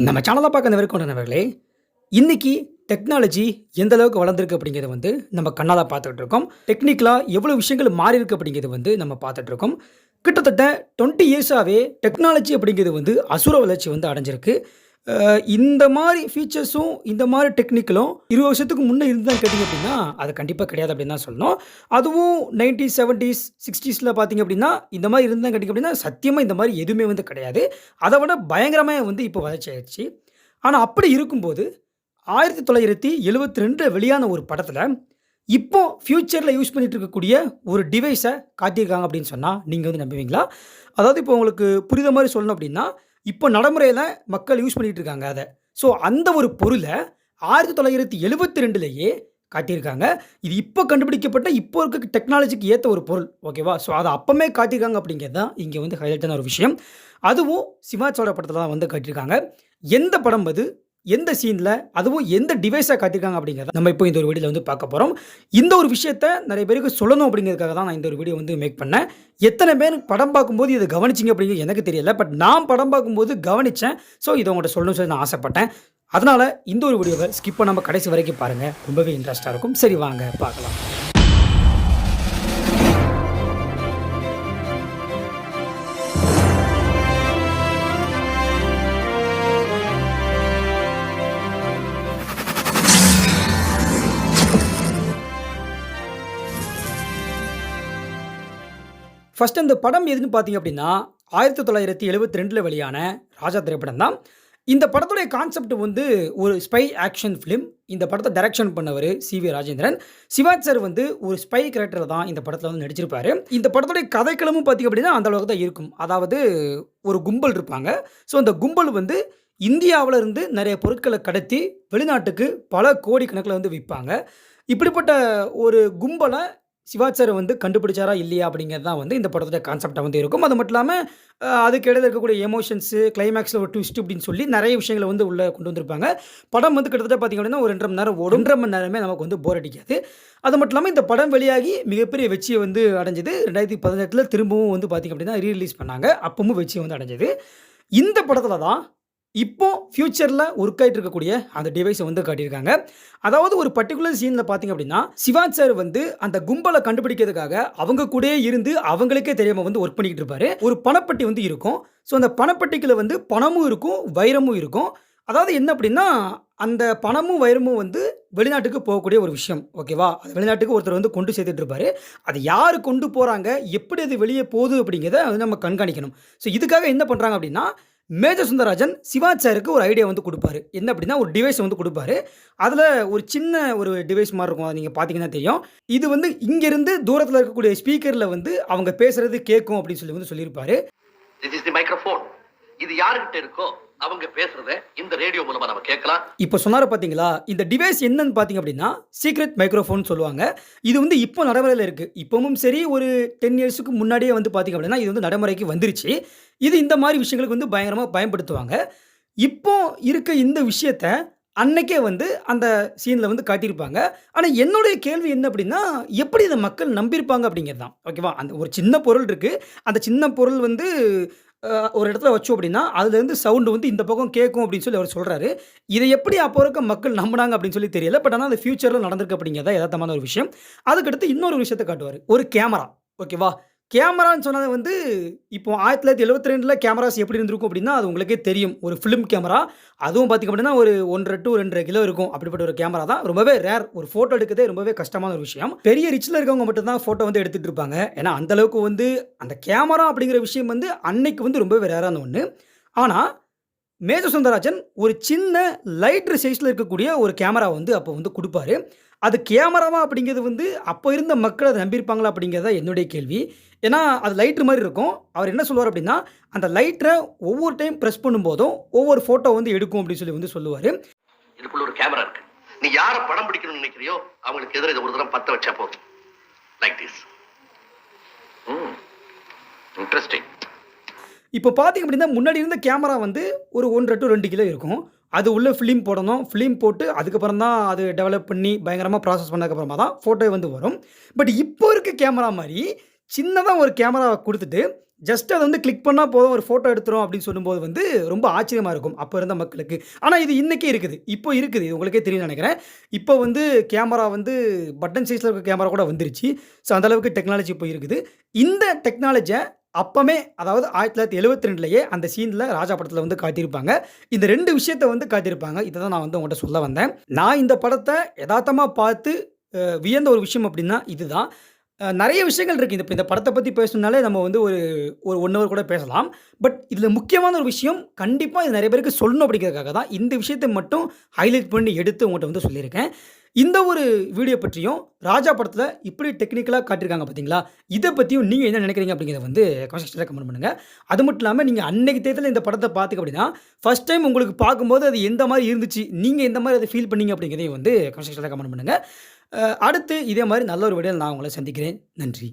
நம்ம சேனலை பார்க்க அந்த வரைக்கும் நண்பர்களே, இன்னைக்கு டெக்னாலஜி எந்த அளவுக்கு வளர்ந்திருக்கு அப்படிங்கிறத நம்ம கண்ணால பார்த்துட்டு இருக்கோம். டெக்னிக்கலா எவ்வளவு விஷயங்கள் மாறியிருக்கு அப்படிங்கிறத நம்ம பார்த்துட்டு இருக்கோம். கிட்டத்தட்ட 20 இயர்ஸாவே டெக்னாலஜி அப்படிங்கிறது அசுர வளர்ச்சி அடைஞ்சிருக்கு. இந்த மாரி ஃபீச்சர்ஸும், இந்த மாரி டெக்னிக்கலும் 20 வருஷத்துக்கு முன்ன இருந்ததான்னு கேட்டீங்க அப்படின்னா, அது கண்டிப்பா கிடையாது அப்படின்னு தான் சொல்லணும். அதுவும் 90ஸ், 70ஸ், 60ஸ்ல பார்த்தீங்க அப்படின்னா, இந்த மாரி இருந்ததான்னு கேட்டீங்க அப்படின்னா, சத்தியமா இந்த மாரி எதுவுமே கிடையாது. அத விட பயங்கரமா இப்போ வளர்ச்சி ஆயிருச்சு. ஆனா அப்படி இருக்கும்போது 1972 வெளியான ஒரு படத்துல, இப்போ ஃபியூச்சர்ல யூஸ் பண்ணிட்டு இருக்கக்கூடிய ஒரு டிவைஸ காட்டியிருக்காங்க அப்படின்னு சொன்னா, நீங்க நம்புவீங்களா? அதாவது இப்போ உங்களுக்கு புரியிற மாரி சொல்லணும் அப்படின்னா, இப்போ நடைமுறையில மக்கள் யூஸ் பண்ணிட்டு இருக்காங்க அத. ஸோ அந்த ஒரு பொருள 1972லயே காட்டியிருக்காங்க. இது இப்போ கண்டுபிடிக்கப்பட்ட இப்போ இருக்க டெக்னாலஜிக்கு ஏத்த ஒரு பொருள். ஓகேவா? ஸோ அத அப்பமே காட்டியிருக்காங்க அப்படிங்கிறது தான் இங்க ஹைலைட்டான ஒரு விஷயம். அதுவும் சிவாஜியோட படத்துல தான் காட்டியிருக்காங்க. எந்த படம் அது? எந்த சீன்ல, அதுவும் எந்த டிவைஸா காட்டியிருக்காங்க அப்படிங்கிறத நம்ம இப்போ இந்த ஒரு வீடியோல பார்க்க போறோம். இந்த ஒரு விஷயத்த நெறைய பேருக்கு சொல்லணும் அப்படிங்கிறதுக்காக தான் நான் இந்த ஒரு வீடியோ மேக் பண்ணேன். எத்தன பேர் படம் பார்க்கும்போது இத கவனிச்சீங்க அப்படிங்கிறது எனக்கு தெரியல. பட் நான் படம் பார்க்கும்போது கவனிச்சேன். ஸோ இத உங்கள்ட்ட சொல்லணும்னு சொல்லி நான் ஆசைப்பட்டேன். அதனால இந்த ஒரு வீடியோவ ஸ்கிப் பண்ணாம கடைசி வரைக்கும் பாருங்க. ரொம்பவே இன்ட்ரெஸ்ட்டா இருக்கும். சரி வாங்க பார்க்கலாம். ஃபர்ஸ்ட் அந்த படம் எதுன்னு பார்த்தீங்க அப்படின்னா, 1972ல வெளியான ராஜா திரைப்படம் தான். இந்த படத்துடைய கான்செப்ட் ஒரு ஸ்பை ஆக்ஷன் ஃபிலிம். இந்த படத்த டைரக்ஷன் பண்ணவரு சி.வி. ராஜேந்திரன். சிவாஜி சார் ஒரு ஸ்பை கேரக்டர்ல தான் இந்த படத்துல நடிச்சிருப்பாரு. இந்த படத்துடைய கதைக்களமும் பார்த்தீங்க அப்படின்னா, அந்த அளவுக்கு தான் இருக்கும். அதாவது ஒரு கும்பல் இருப்பாங்க. ஸோ அந்த கும்பல் இந்தியாவுல இருந்து நெறைய பொருட்கள கடத்தி வெளிநாட்டுக்கு பல கோடி கணக்குல விப்பாங்க. இப்படிப்பட்ட ஒரு கும்பல சிவாஜி சார் கண்டுபிடிச்சாரா இல்லையா அப்படிங்கிறது தான் இந்த படத்தோட கான்செப்ட்டா இருக்கும். அது மட்டும் இல்லாம அதுக்கு இடையில இருக்கக்கூடிய எமோஷன்ஸு, கிளைமாக்ஸ்ல ஒரு ட்விஸ்ட் இப்படின்னு சொல்லி நெறைய விஷயங்கள உள்ள கொண்டு வந்திருப்பாங்க. படம் கிட்டத்தட்ட பார்த்தீங்க அப்படின்னா, ஒரு 2 1/2 மணி நேரம் ஓடும். 2 1/2 மணி நேரமே நமக்கு போர் அடிக்காது. அது மட்டும் இல்லாம இந்த படம் வெளியாகி மிகப்பெரிய வெற்றிய அடைஞ்சது. 2018ல திரும்பவும் பார்த்தீங்க அப்படின்னா, ரிலீஸ் பண்ணாங்க. அப்பவும் வெற்றி அடைஞ்சது. இந்த படத்துல தான் இப்போ ஃபியூச்சர்ல ஒர்க் ஆயிட்டு இருக்கக்கூடிய அந்த டிவைஸ காட்டியிருக்காங்க. அதாவது ஒரு பர்ட்டிகுலர் சீன்ல பார்த்தீங்க அப்படின்னா, சிவாஜி சார் அந்த கும்பல கண்டுபிடிக்கிறதுக்காக அவங்க கூடயே இருந்து அவங்களுக்கே தெரியாம ஒர்க் பண்ணிக்கிட்டு இருப்பாரு. ஒரு பணப்பெட்டி இருக்கும். ஸோ அந்த பணப்பெட்டிக்குள்ள பணமும் இருக்கும், வைரமும் இருக்கும். அதாவது என்ன அப்படின்னா, அந்த பணமும், வைரமும் வெளிநாட்டுக்கு போகக்கூடிய ஒரு விஷயம். ஓகேவா? அது வெளிநாட்டுக்கு ஒருத்தர் கொண்டு சேர்த்துட்டு இருப்பாரு. அது யாரு கொண்டு போறாங்க, எப்படி அது வெளிய போகுது அப்படிங்கிறத நம்ம கண்காணிக்கணும். ஸோ இதுக்காக என்ன பண்றாங்க அப்படின்னா, மேஜர் சுந்தரராஜன் சிவாஜி சாருக்கு ஒரு ஐடியா குடுப்பாரு. என்ன அப்படின்னா, ஒரு டிவைஸ் குடுப்பாரு. அதுல ஒரு சின்ன ஒரு டிவைஸ் மாரி இருக்கும். அத நீங்க பார்த்தீங்கன்னா தெரியும். இது இங்கிருந்து தூரத்துல இருக்கக்கூடிய ஸ்பீக்கர்ல அவங்க பேசுறது கேட்கும் அப்படின்னு சொல்லியிருப்பாரு. This is the microphone. இது யார்கிட்ட இருக்கோ அவங்க பேசுறத இந்த ரேடியோ மூலமா நம்ம கேட்கலாம். இப்ப சொன்னாரு பார்த்தீங்களா? இந்த டிவைஸ் என்னன்னு பார்த்தீங்க அப்படின்னா, சீக்ரெட் மைக்ரோஃபோன் சொல்லுவாங்க. இது இப்போ நடைமுறையில இருக்கு. இப்பவும் சரி ஒரு 10 இயர்ஸ்க்கு முன்னாடியே பார்த்தீங்க அப்படின்னா, இது நடைமுறைக்கு வந்துருச்சு. இது இந்த மாரி விஷயங்களுக்கு பயங்கரமா பயன்படுத்துவாங்க. இப்போ இருக்க இந்த விஷயத்த அன்னைக்கே அந்த சீன்ல காட்டியிருப்பாங்க. ஆனா என்னுடைய கேள்வி என்ன அப்படின்னா, எப்படி இத மக்கள் நம்பியிருப்பாங்க அப்படிங்கிறது தான். ஓகேவா? அந்த ஒரு சின்ன பொருள் இருக்கு. அந்த சின்ன பொருள் ஒரு இடத்துல வச்சோம் அப்படின்னா, அதுலேருந்து சவுண்ட் இந்த பக்கம் கேட்கும் அப்படின்னு சொல்லி அவர் சொல்றாரு. இத எப்படி அப்போ இருக்க மக்கள் நம்புனாங்க அப்படின்னு சொல்லி தெரியல. பட் ஆனா அது ஃபியூச்சர்ல நடந்திருக்கு அப்படிங்கிறது தான் எதார்த்தமான ஒரு விஷயம். அதுக்கடுத்து இன்னொரு விஷயத்த காட்டுவாரு. ஒரு கேமரா. ஓகேவா? கேமரான்னு சொன்னது இப்போ 1972ல கேமராஸ் எப்படி இருந்திருக்கும் அப்படின்னா, அது உங்களுக்கே தெரியும். ஒரு ஃபிலிம் கேமரா. அதுவும் பார்த்தீங்க அப்படின்னா, ஒரு 1 1/2 டூ 2 1/2 கிலோ இருக்கும். அப்படிப்பட்ட ஒரு கேமரா தான். ரொம்பவே ரேர். ஒரு ஃபோட்டோ எடுக்கிறதே ரொம்பவே கஷ்டமான ஒரு விஷயம். பெரிய ரிச்ல இருக்கவங்க மட்டும் தான் ஃபோட்டோ எடுத்துட்டு இருப்பாங்க. ஏன்னா, அந்த அளவுக்கு அந்த கேமரா அப்படிங்கிற விஷயம் அன்னைக்கு ரொம்பவே ரேரான ஒண்ணு. ஆனா, மேஜர் சுந்தரராஜன் ஒரு சின்ன லைட்டர் சைஸ்ல இருக்கக்கூடிய ஒரு கேமரா அப்போ குடுப்பாரு. அது கேமராவா அப்படிங்கிறது அப்போ இருந்த மக்கள் அத நம்பியிருப்பாங்களா அப்படிங்கிறது தான் என்னுடைய கேள்வி. ஏன்னா, அது லைட்டர் மாரி இருக்கும். அவர் என்ன சொல்லுவாரு அப்படின்னா, அந்த லைட்டர ஒவ்வொரு டைம் பிரஸ் பண்ணும்போதும் ஒவ்வொரு ஃபோட்டோ எடுக்கும் அப்படின்னு சொல்லி சொல்லுவாரு. இதுக்குள்ள ஒரு கேமரா இருக்கு. நீ யார படம் பிடிக்கணும்னு நினைக்கிறியோ அவங்களுக்கு எதிர இத ஒரு தடவை பத்த வச்சா போதும். Like this. இன்ட்ரஸ்டிங். இப்போ பார்த்தீங்க அப்படின்னா, முன்னாடி இருந்த கேமரா ஒரு 1 1/2 டூ 2 கிலோ இருக்கும். அது உள்ள ஃபிலிம் போடணும். ஃபிலிம் போட்டு அதுக்கப்புறம் தான் அது டெவலப் பண்ணி பயங்கரமா ப்ராசஸ் பண்ணதுக்கப்புறமா தான் ஃபோட்டோ வரும். பட் இப்போ இருக்க கேமரா மாரி சின்னதா ஒரு கேமராவ குடுத்துட்டு, ஜஸ்ட் அத வந்து கிளிக் பண்ணா போதும், ஒரு ஃபோட்டோ எடுத்துரும் அப்படின்னு சொல்லும்போது வந்து ரொம்ப ஆச்சரியமா இருக்கும், அப்ப இருந்த மக்களுக்கு. ஆனா இது இன்னைக்கும் இருக்குது. இப்போ இருக்குது. இது உங்களுக்கே தெரியும்னு நெனைக்கிறேன். இப்போ வந்து கேமரா வந்து பட்டன் சைஸ்ல இருக்க கேமரா கூட வந்துருச்சு. ஸோ அந்த அளவுக்கு டெக்னாலஜி இப்போ இருக்குது. இந்த டெக்னாலஜிய அப்பமே அதாவது 1972லயே அந்த சீன்ல ராஜா படத்துல வந்து காட்டியிருப்பாங்க. இந்த 2 விஷயத்த வந்து காட்டியிருப்பாங்க. இத தான் நான் வந்து உங்கட்ட சொல்ல வந்தேன். நான் இந்த படத்த எதார்த்தமா பார்த்து வியந்த ஒரு விஷயம் அப்படின்னா இதுதான். நெறைய விஷயங்கள் இருக்கு. இப்ப இந்த படத்த பத்தி பேசணும்னாலே நம்ம வந்து ஒரு ஒரு 1 ஹவர் கூட பேசலாம். பட் இதுல முக்கியமான ஒரு விஷயம், கண்டிப்பா இது நெறைய பேருக்கு சொல்லணும் அப்படிங்கிறதுக்காக தான் இந்த விஷயத்த மட்டும் ஹைலைட் பண்ணி எடுத்து உங்கட்ட வந்து சொல்லியிருக்கேன். இந்த ஒரு வீடியோ பற்றியும், ராஜா படத்துல இப்படி டெக்னிக்கலா காட்டியிருக்காங்க பார்த்தீங்களா? இத பத்தியும் நீங்க என்ன நெனைக்கிறீங்க அப்படிங்கிறத வந்து கமெண்ட் செக்ஷன்ல கமெண்ட் பண்ணுங்க. அது மட்டும் இல்லாம நீங்க அன்னைக்கு தேதியில இந்த படத்த பார்த்தீங்க அப்படின்னா, ஃபர்ஸ்ட் டைம் உங்களுக்கு பார்க்கும்போது அது எந்த மாரி இருந்துச்சு? நீங்க எந்த மாரி அத ஃபீல் பண்ணீங்க அப்படிங்கிறதையும் வந்து கமெண்ட் செக்ஷன்ல கமெண்ட் பண்ணுங்க. அடுத்து இதே மாரி நல்ல ஒரு வீடியோல நான் உங்கள சந்திக்கிறேன். நன்றி.